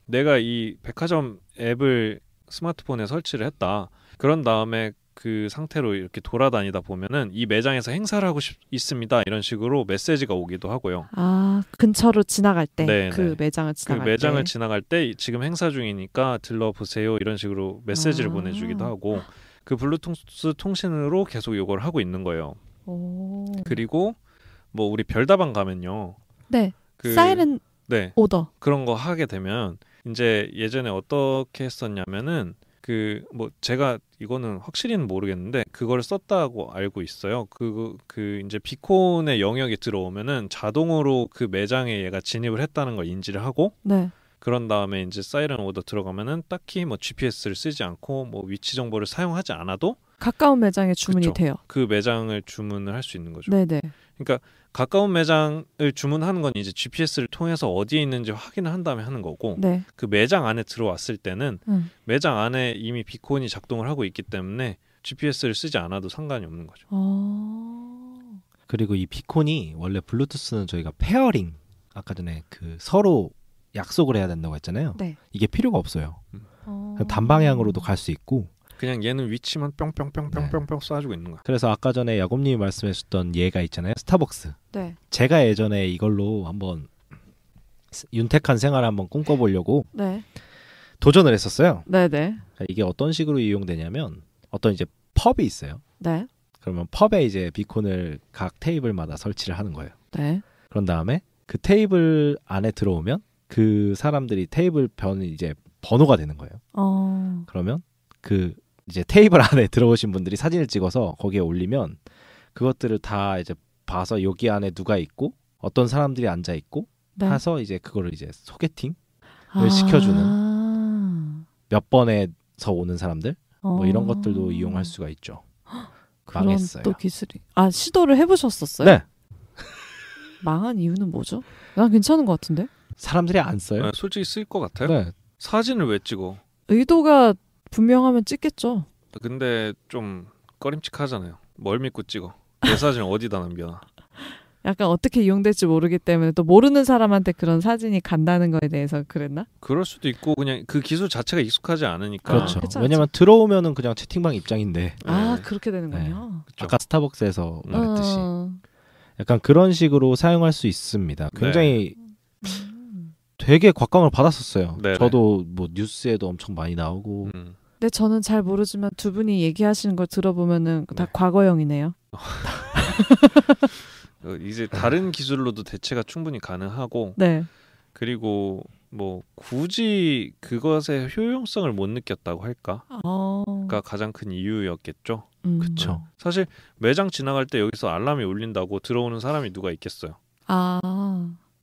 내가 이 백화점 앱을 스마트폰에 설치를 했다. 그런 다음에 그 상태로 이렇게 돌아다니다 보면은 이 매장에서 행사를 하고 있습니다. 이런 식으로 메시지가 오기도 하고요. 아, 근처로 지나갈 때 그 매장을 지나갈 때. 그 매장을 지나갈 때 지금 행사 중이니까 들러보세요. 이런 식으로 메시지를 보내주기도 하고 그 블루투스 통신으로 계속 이걸 하고 있는 거예요. 그리고 뭐 우리 별다방 가면요. 네. 사이렌 오더. 그런 거 하게 되면 이제 예전에 어떻게 했었냐면은 그 뭐 제가 이거는 확실히는 모르겠는데 그걸 썼다고 알고 있어요. 그 이제 비콘의 영역에 들어오면은 자동으로 그 매장에 얘가 진입을 했다는 걸 인지를 하고 그런 다음에 이제 사이렌 오더 들어가면은 딱히 뭐 GPS를 쓰지 않고 뭐 위치 정보를 사용하지 않아도 가까운 매장에 주문이 돼요. 그 매장을 주문을 할 수 있는 거죠. 네네. 그러니까 가까운 매장을 주문하는 건 이제 GPS를 통해서 어디에 있는지 확인을 한 다음에 하는 거고 그 매장 안에 들어왔을 때는 매장 안에 이미 비콘이 작동을 하고 있기 때문에 GPS를 쓰지 않아도 상관이 없는 거죠. 그리고 이 비콘이 원래 블루투스는 저희가 페어링 아까 전에 그 서로 약속을 해야 된다고 했잖아요. 이게 필요가 없어요. 단방향으로도 갈 수 있고 그냥 얘는 위치만 뿅뿅뿅뿅뿅뿅 쏴주고 있는 거야. 그래서 아까 전에 야곱님이 말씀하셨던 얘가 있잖아요. 스타벅스. 제가 예전에 이걸로 한번 윤택한 생활을 한번 꿈꿔보려고 도전을 했었어요. 그러니까 이게 어떤 식으로 이용되냐면 어떤 이제 펍이 있어요. 그러면 펍에 이제 비콘을 각 테이블마다 설치를 하는 거예요. 그런 다음에 그 테이블 안에 들어오면 그 사람들이 테이블 변이 이제 번호가 되는 거예요. 그러면 그 이제 테이블 안에 들어오신 분들이 사진을 찍어서 거기에 올리면 그것들을 다 이제 봐서 여기 안에 누가 있고 어떤 사람들이 앉아 있고 해서 이제 그거를 이제 소개팅을 시켜주는 몇 번에서 오는 사람들 뭐 이런 것들도 이용할 수가 있죠. 그런 망했어요. 또 기술이. 시도를 해보셨었어요? 네. 망한 이유는 뭐죠? 난 괜찮은 것 같은데. 사람들이 안 써요. 솔직히 쓸 것 같아요. 사진을 왜 찍어? 의도가 분명하면 찍겠죠. 근데 좀 꺼림칙하잖아요. 뭘 믿고 찍어? 내 사진 어디다 남겨놔? 약간 어떻게 이용될지 모르기 때문에 또 모르는 사람한테 그런 사진이 간다는 거에 대해서 그랬나? 그럴 수도 있고 그냥 그 기술 자체가 익숙하지 않으니까. 그렇죠. 왜냐면 들어오면은 그냥 채팅방 입장인데. 그렇게 되는군요. 아까 스타벅스에서 말했듯이 약간 그런 식으로 사용할 수 있습니다. 굉장히 되게 곽광을 받았었어요. 저도 뭐 뉴스에도 엄청 많이 나오고. 네, 저는 잘 모르지만 두 분이 얘기하시는 걸 들어보면은 다 과거형이네요. 이제 다른 기술로도 대체가 충분히 가능하고 그리고 뭐 굳이 그것의 효용성을 못 느꼈다고 할까?가 가장 큰 이유였겠죠. 그렇죠. 사실 매장 지나갈 때 여기서 알람이 울린다고 들어오는 사람이 누가 있겠어요.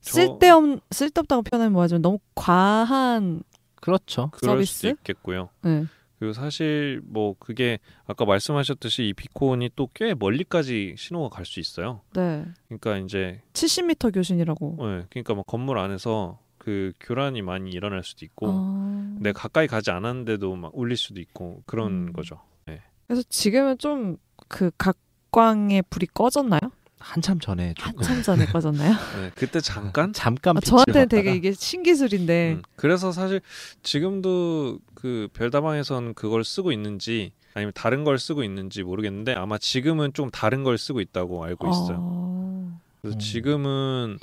쓸데없다고 표현하면 뭐하지만 너무 과한 그렇죠. 그럴 서비스? 수도 있겠고요. 그리고 사실 뭐 그게 아까 말씀하셨듯이 이 비콘이 또 꽤 멀리까지 신호가 갈 수 있어요. 그러니까 이제 70m 교신이라고. 그러니까 막 건물 안에서 그 교란이 많이 일어날 수도 있고, 내가 가까이 가지 않았는데도 막 울릴 수도 있고 그런 거죠. 그래서 지금은 좀 그 각광의 불이 꺼졌나요? 한참 전에 꺼졌나요? 그때 잠깐 저한테는 되게 이게 신기술인데. 그래서 사실 지금도 그 별다방에서는 그걸 쓰고 있는지 아니면 다른 걸 쓰고 있는지 모르겠는데 아마 지금은 좀 다른 걸 쓰고 있다고 알고 있어요. 그래서 지금은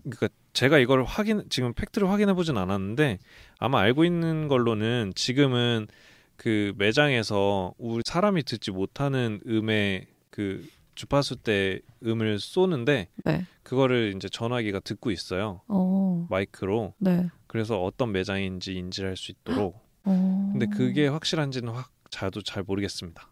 그러니까 제가 이걸 지금 팩트를 확인해 보진 않았는데 아마 알고 있는 걸로는 지금은 그 매장에서 우리 사람이 듣지 못하는 음의 그 주파수 때 음을 쏘는데 그거를 이제 전화기가 듣고 있어요. 마이크로. 그래서 어떤 매장인지 인지를 할 수 있도록. 근데 그게 확실한지는 저도 잘 모르겠습니다.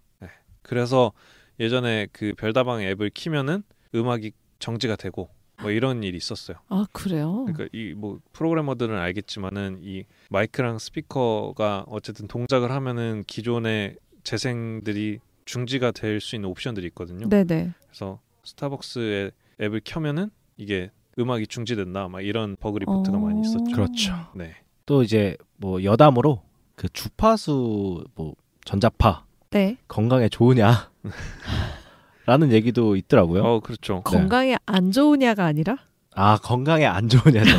그래서 예전에 그 별다방 앱을 키면은 음악이 정지가 되고 뭐 이런 일이 있었어요. 그래요? 그러니까 이 뭐 프로그래머들은 알겠지만은 이 마이크랑 스피커가 어쨌든 동작을 하면은 기존의 재생들이 중지가 될 수 있는 옵션들이 있거든요. 그래서 스타벅스의 앱을 켜면은 이게 음악이 중지된다, 막 이런 버그 리포트가 많이 있었죠. 그렇죠. 또 이제 뭐 여담으로 그 주파수 뭐 전자파 건강에 좋으냐 라는 얘기도 있더라고요. 그렇죠. 건강에 안 좋으냐가 아니라? 아, 건강에 안 좋으냐죠.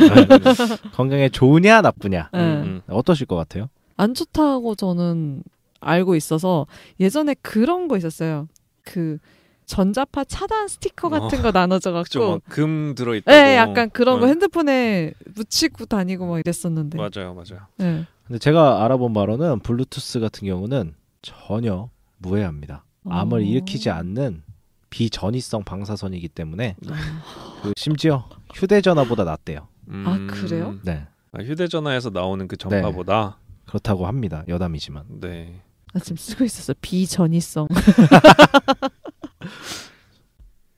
건강에 좋으냐 나쁘냐. 어떠실 것 같아요? 안 좋다고 저는 알고 있어서 예전에 그런 거 있었어요. 그 전자파 차단 스티커 같은 거 나눠져갖고 금 들어있다고. 네, 약간 그런 거 핸드폰에 묻히고 다니고 막 이랬었는데. 맞아요. 네. 근데 제가 알아본 바로는 블루투스 같은 경우는 전혀 무해합니다. 암을 일으키지 않는 비전이성 방사선이기 때문에 그 심지어 휴대전화보다 낫대요. 아, 그래요? 네. 휴대전화에서 나오는 그 전파보다 그렇다고 합니다. 여담이지만. 네. 나 지금 쓰고 있었어. 비전이성.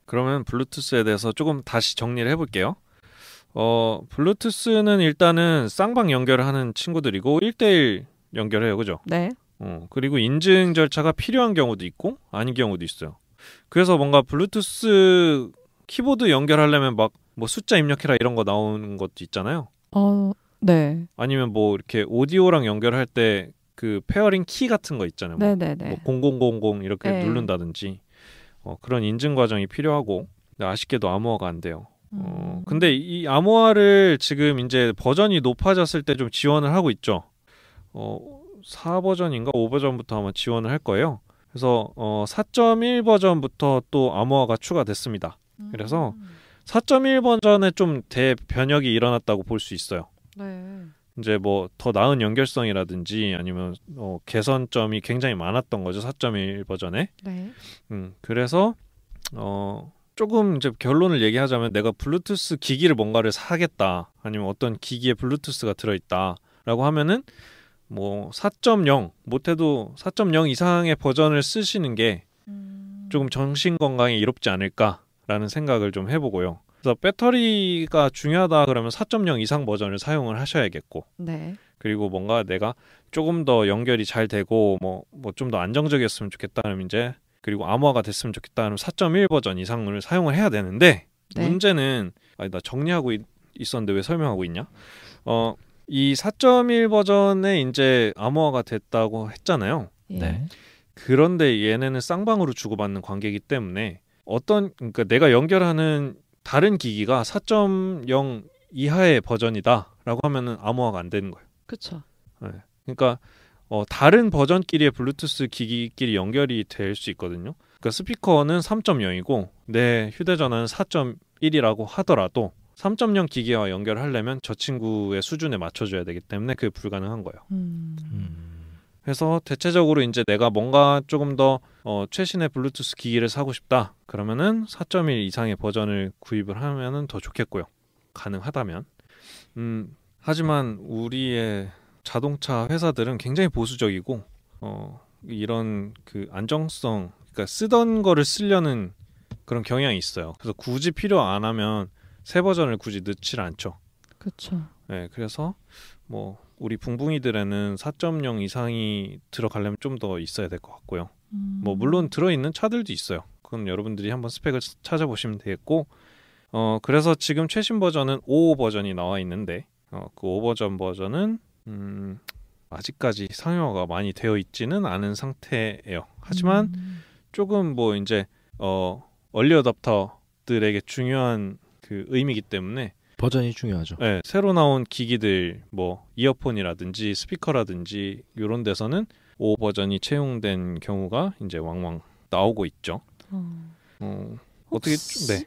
그러면 블루투스에 대해서 조금 다시 정리를 해볼게요. 블루투스는 일단은 쌍방 연결을 하는 친구들이고 1대1 연결해요. 그죠? 네. 그리고 인증 절차가 필요한 경우도 있고 아닌 경우도 있어요. 그래서 뭔가 블루투스 키보드 연결하려면 막 뭐 숫자 입력해라 이런 거 나오는 것도 있잖아요. 네. 아니면 뭐 이렇게 오디오랑 연결할 때 그 페어링 키 같은 거 있잖아요. 네네네. 뭐 0000 이렇게 누른다든지 그런 인증 과정이 필요하고 아쉽게도 암호화가 안 돼요. 근데 이 암호화를 지금 이제 버전이 높아졌을 때 좀 지원을 하고 있죠. 4버전인가 5버전부터 아마 지원을 할 거예요. 그래서 4.1 버전부터 또 암호화가 추가됐습니다. 그래서 4.1 버전에 좀 대변혁이 일어났다고 볼 수 있어요. 네. 이제 뭐 더 나은 연결성이라든지 아니면 개선점이 굉장히 많았던 거죠. 4.1 버전에. 네. 그래서 조금 이제 결론을 얘기하자면 내가 블루투스 기기를 뭔가를 사겠다. 아니면 어떤 기기에 블루투스가 들어있다라고 하면은 뭐 4.0 못해도 4.0 이상의 버전을 쓰시는 게 조금 정신 건강에 이롭지 않을까라는 생각을 좀 해보고요. 그래서 배터리가 중요하다 그러면 4.0 이상 버전을 사용을 하셔야겠고, 네. 그리고 뭔가 내가 조금 더 연결이 잘 되고 뭐 좀 더 안정적이었으면 좋겠다 그러면 이제 그리고 암호화가 됐으면 좋겠다 하면 4.1 버전 이상을 사용을 해야 되는데 네. 문제는 나 정리하고 있었는데 왜 설명하고 있냐? 이 4.1 버전에 이제 암호화가 됐다고 했잖아요. 예. 네. 그런데 얘네는 쌍방으로 주고받는 관계이기 때문에 그러니까 내가 연결하는 다른 기기가 4.0 이하의 버전이다라고 하면은 암호화가 안 되는 거예요. 그렇죠. 네. 그러니까 다른 버전끼리의 블루투스 기기끼리 연결이 될 수 있거든요. 그러니까 스피커는 3.0이고 내 휴대전화는 4.1이라고 하더라도 3.0 기기와 연결하려면 저 친구의 수준에 맞춰줘야 되기 때문에 그게 불가능한 거예요. 그래서 대체적으로 이제 내가 뭔가 조금 더 최신의 블루투스 기기를 사고 싶다. 그러면은 4.1 이상의 버전을 구입을 하면은 더 좋겠고요. 가능하다면. 하지만 우리의 자동차 회사들은 굉장히 보수적이고 이런 그 안정성, 그러니까 쓰던 거를 쓰려는 그런 경향이 있어요. 그래서 굳이 필요 안 하면 새 버전을 굳이 넣질 않죠. 그렇죠. 네, 그래서 뭐 우리 붕붕이들에는 4.0 이상이 들어가려면 좀 더 있어야 될 것 같고요. 뭐 물론 들어있는 차들도 있어요. 그건 여러분들이 한번 스펙을 찾아보시면 되겠고, 그래서 지금 최신 버전은 5 버전이 나와 있는데 그 5 버전은 아직까지 상용화가 많이 되어 있지는 않은 상태예요. 하지만 조금 뭐 이제 얼리 어답터들에게 중요한 그 의미이기 때문에 버전이 중요하죠. 네, 새로 나온 기기들 뭐 이어폰이라든지 스피커라든지 이런 데서는 5 버전이 채용된 경우가 이제 왕왕 나오고 있죠. 어떻게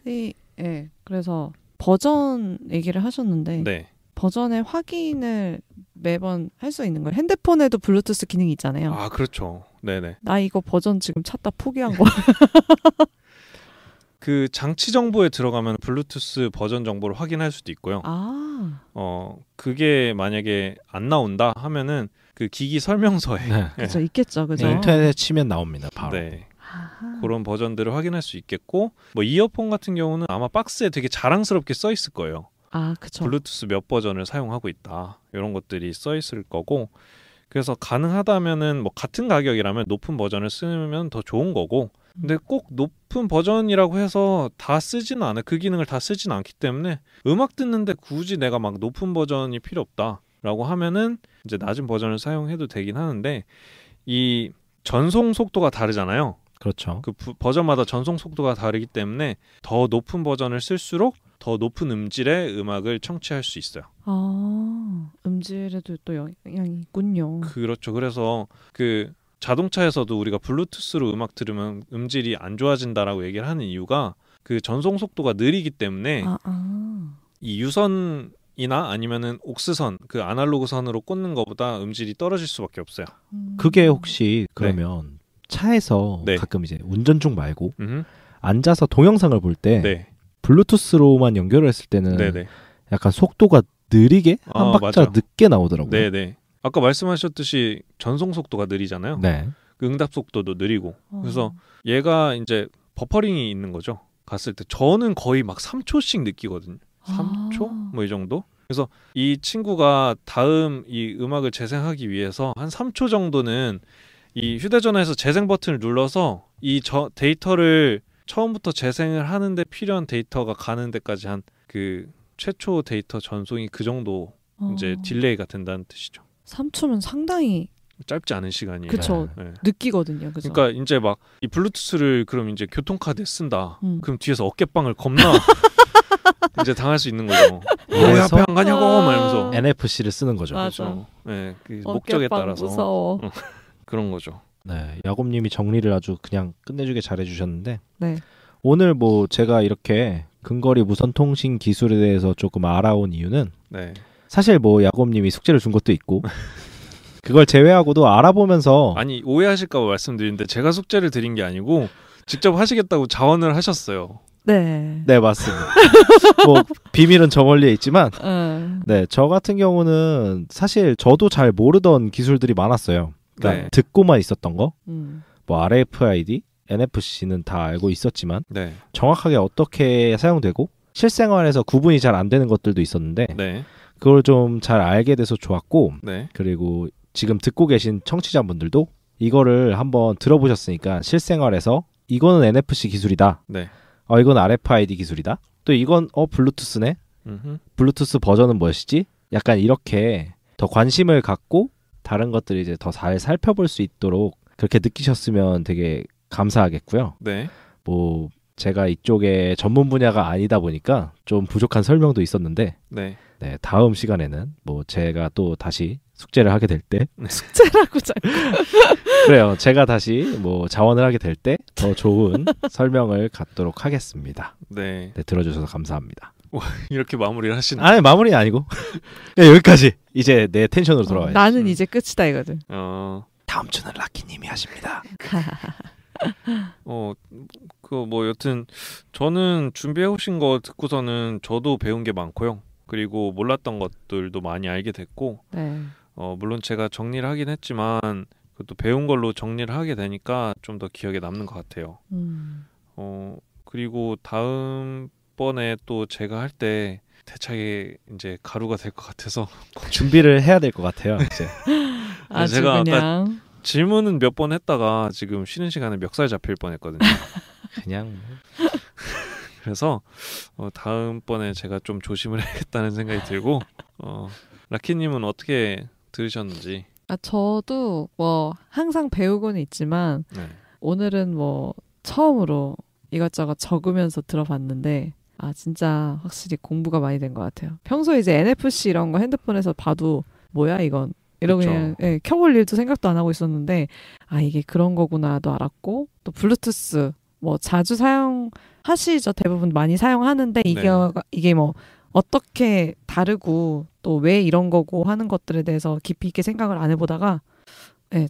네. 네. 그래서 버전 얘기를 하셨는데 네. 버전의 확인을 매번 할 수 있는 거예요. 핸드폰에도 블루투스 기능이 있잖아요. 아, 그렇죠. 네네. 나 이거 버전 지금 찾다 포기한 거. 그 장치 정보에 들어가면 블루투스 버전 정보를 확인할 수도 있고요. 그게 만약에 안 나온다 하면은 그 기기 설명서에 그렇죠. 있겠죠. 그죠? 네, 인터넷에 치면 나옵니다. 바로. 네. 그런 버전들을 확인할 수 있겠고, 뭐 이어폰 같은 경우는 아마 박스에 되게 자랑스럽게 써 있을 거예요. 그렇죠. 블루투스 몇 버전을 사용하고 있다. 이런 것들이 써 있을 거고, 그래서 가능하다면은 뭐 같은 가격이라면 높은 버전을 쓰면 더 좋은 거고, 근데 꼭 높은 버전이라고 해서 다 쓰지는 않아요. 그 기능을 다 쓰지는 않기 때문에 음악 듣는데 굳이 내가 막 높은 버전이 필요 없다라고 하면은 이제 낮은 버전을 사용해도 되긴 하는데 이 전송 속도가 다르잖아요. 그렇죠. 그 버전마다 전송 속도가 다르기 때문에 더 높은 버전을 쓸수록 더 높은 음질의 음악을 청취할 수 있어요. 아, 음질에도 또 영향이 있군요. 그렇죠. 그래서 그 자동차에서도 우리가 블루투스로 음악 들으면 음질이 안 좋아진다라고 얘기를 하는 이유가 그 전송 속도가 느리기 때문에 이 유선이나 아니면은 옥스선, 그 아날로그 선으로 꽂는 것보다 음질이 떨어질 수밖에 없어요. 그게 혹시 그러면 차에서 가끔 이제 운전 중 말고 앉아서 동영상을 볼 때 블루투스로만 연결을 했을 때는 약간 속도가 느리게 한 박자 맞아. 늦게 나오더라고요. 네네. 아까 말씀하셨듯이 전송 속도가 느리잖아요. 네. 그 응답 속도도 느리고. 그래서 얘가 이제 버퍼링이 있는 거죠. 갔을 때 저는 거의 막 3초씩 느끼거든요. 3초? 뭐 이 정도? 그래서 이 친구가 다음 이 음악을 재생하기 위해서 한 3초 정도는 이 휴대전화에서 재생 버튼을 눌러서 이 데이터를 처음부터 재생을 하는데 필요한 데이터가 가는 데까지 한 그 최초 데이터 전송이 그 정도 이제 딜레이가 된다는 뜻이죠. 3초면 상당히 짧지 않은 시간이에요. 그렇죠. 네. 느끼거든요. 그죠? 그러니까 이제 막 이 블루투스를 그럼 이제 교통카드에 쓴다. 그럼 뒤에서 어깨빵을 겁나 이제 당할 수 있는 거죠. 왜 앞에 안 가냐고 말면서 NFC를 쓰는 거죠. 그렇죠. 네, 그 목적에 따라서 무서워. 그런 거죠. 네, 야곱님이 정리를 아주 그냥 끝내주게 잘해주셨는데 네. 오늘 뭐 제가 이렇게 근거리 무선 통신 기술에 대해서 조금 알아온 이유는 사실 뭐 야곱님이 숙제를 준 것도 있고 그걸 제외하고도 알아보면서 아니 오해하실까 봐 말씀드리는데 제가 숙제를 드린 게 아니고 직접 하시겠다고 자원을 하셨어요. 네, 맞습니다. 뭐 비밀은 저 멀리에 있지만 네, 저 같은 경우는 사실 저도 잘 모르던 기술들이 많았어요. 그러니까 듣고만 있었던 거, 뭐 RFID, NFC는 다 알고 있었지만 정확하게 어떻게 사용되고 실생활에서 구분이 잘 안 되는 것들도 있었는데 그걸 좀 잘 알게 돼서 좋았고 그리고 지금 듣고 계신 청취자분들도 이거를 한번 들어보셨으니까 실생활에서 이거는 NFC 기술이다. 이건 RFID 기술이다. 또 이건 블루투스네. 블루투스 버전은 무엇이지? 약간 이렇게 더 관심을 갖고 다른 것들을 이제 더 잘 살펴볼 수 있도록 그렇게 느끼셨으면 되게 감사하겠고요. 뭐 제가 이쪽에 전문 분야가 아니다 보니까 좀 부족한 설명도 있었는데 다음 시간에는 뭐 제가 또 다시 숙제를 하게 될 때 숙제라고 자꾸 그래요. 제가 다시 뭐 자원을 하게 될 때 더 좋은 설명을 갖도록 하겠습니다. 네, 들어주셔서 감사합니다. 이렇게 마무리를 하시는? 아니 마무리 아니고 여기까지. 이제 내 텐션으로 돌아와야지. 나는 이제 끝이다 이거든. 다음 주는 라키님이 하십니다. 그 뭐 여튼 저는 준비해 오신 거 듣고서는 저도 배운 게 많고요. 그리고 몰랐던 것들도 많이 알게 됐고 물론 제가 정리를 하긴 했지만 그것도 배운 걸로 정리를 하게 되니까 좀 더 기억에 남는 것 같아요. 그리고 다음번에 또 제가 할 때 대차게 이제 가루가 될 것 같아서 준비를 해야 될 것 같아요. 이제. 제가 그냥... 아까 질문은 몇 번 했다가 지금 쉬는 시간에 멱살 잡힐 뻔했거든요. 그냥 그래서 다음번에 제가 좀 조심을 해야겠다는 생각이 들고 라키님은 어떻게 들으셨는지? 저도 뭐 항상 배우고는 있지만 오늘은 뭐 처음으로 이것저것 적으면서 들어봤는데 진짜 확실히 공부가 많이 된 것 같아요. 평소에 이제 NFC 이런 거 핸드폰에서 봐도 뭐야 이건 이러고 그냥 켜볼 일도 생각도 안 하고 있었는데 이게 그런 거구나도 알았고 또 블루투스 뭐 자주 사용하시죠. 대부분 많이 사용하는데 이게 뭐 어떻게 다르고 또 왜 이런 거고 하는 것들에 대해서 깊이 있게 생각을 안 해보다가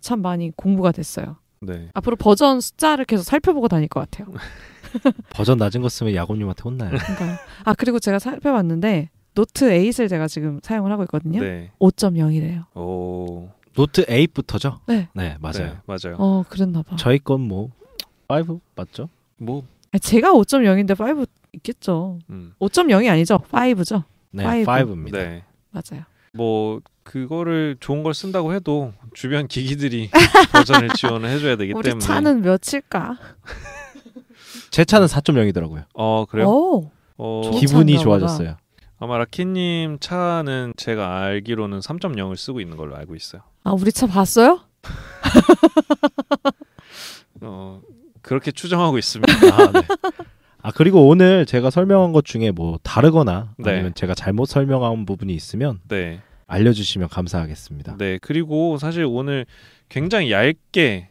참 많이 공부가 됐어요. 앞으로 버전 숫자를 계속 살펴보고 다닐 것 같아요. 버전 낮은 거 쓰면 야곱님한테 혼나요. 그러니까. 그리고 제가 살펴봤는데 노트 8을 제가 지금 사용을 하고 있거든요. 5.0이래요. 노트 8부터죠? 네, 맞아요. 맞아요. 그랬나 봐. 저희 건 뭐 5 맞죠? 뭐 제가 5.0인데 5 있겠죠. 5.0이 아니죠. 5죠. 네, 5입니다. 맞아요. 뭐 그거를 좋은 걸 쓴다고 해도 주변 기기들이 버전을 지원을 해줘야 되기 때문에 우리 차는 몇일까? 제 차는 4.0이더라고요. 그래요? 기분이 좋아졌어요. 아마 라키님 차는 제가 알기로는 3.0을 쓰고 있는 걸로 알고 있어요. 우리 차 봤어요? 그렇게 추정하고 있습니다. 네. 그리고 오늘 제가 설명한 것 중에 뭐 다르거나 네. 아니면 제가 잘못 설명한 부분이 있으면 네. 알려주시면 감사하겠습니다. 네. 그리고 사실 오늘 굉장히 얇고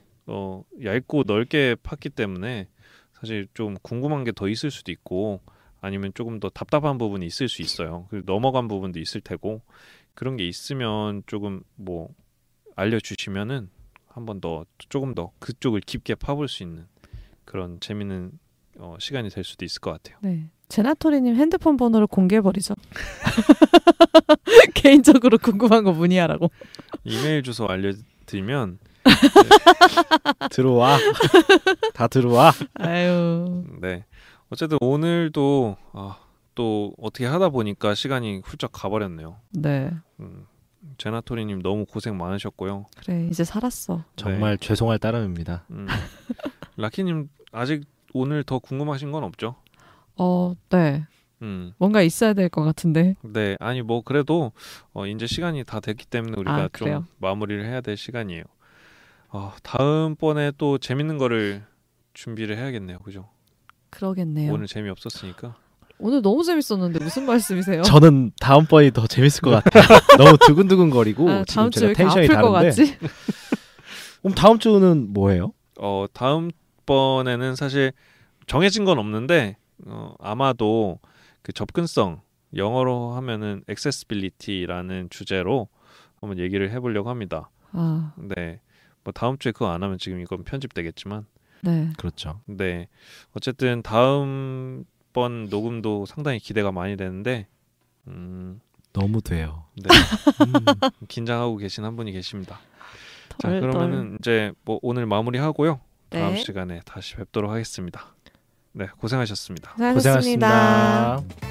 넓게 팠기 때문에 사실 좀 궁금한 게 더 있을 수도 있고 아니면 조금 더 답답한 부분이 있을 수 있어요. 그리고 넘어간 부분도 있을 테고 그런 게 있으면 조금 뭐 알려주시면은 조금 더 그쪽을 깊게 파볼 수 있는 그런 재밌는 시간이 될 수도 있을 것 같아요. 네. 제나토리님 핸드폰 번호를 공개해버리죠. 개인적으로 궁금한 거 문의하라고. 이메일 주소 알려드리면 들어와. 다 들어와. 아유. 네. 어쨌든 오늘도 또 어떻게 하다 보니까 시간이 훌쩍 가버렸네요. 네. 제나토리님 너무 고생 많으셨고요. 그래 이제 살았어. 정말 네. 죄송할 따름입니다. 라키님 아직 오늘 더 궁금하신 건 없죠? 네. 뭔가 있어야 될 것 같은데. 네, 아니 뭐 그래도 이제 시간이 다 됐기 때문에 우리가 좀 마무리를 해야 될 시간이에요. 다음번에 또 재밌는 거를 준비를 해야겠네요, 그죠? 그러겠네요. 오늘 재미없었으니까. 오늘 너무 재밌었는데 무슨 말씀이세요? 저는 다음번이 더 재밌을 것 같아요. 너무 두근두근거리고 다음 지금 주에 제가 텐션이 아플 것 다른데. 같지? 그럼 다음 주는 뭐예요? 다음번에는 사실 정해진 건 없는데 아마도 그 접근성 영어로 하면은 accessibility라는 주제로 한번 얘기를 해보려고 합니다. 네, 뭐 다음 주에 그거 안 하면 지금 이건 편집되겠지만. 네, 그렇죠. 네, 어쨌든 다음번 녹음도 상당히 기대가 많이 되는데 너무 돼요. 네. 긴장하고 계신 한 분이 계십니다. 자, 그러면은 이제 뭐 오늘 마무리하고요. 다음 시간에 다시 뵙도록 하겠습니다. 네, 고생하셨습니다. 고생하셨습니다. 고생하셨습니다.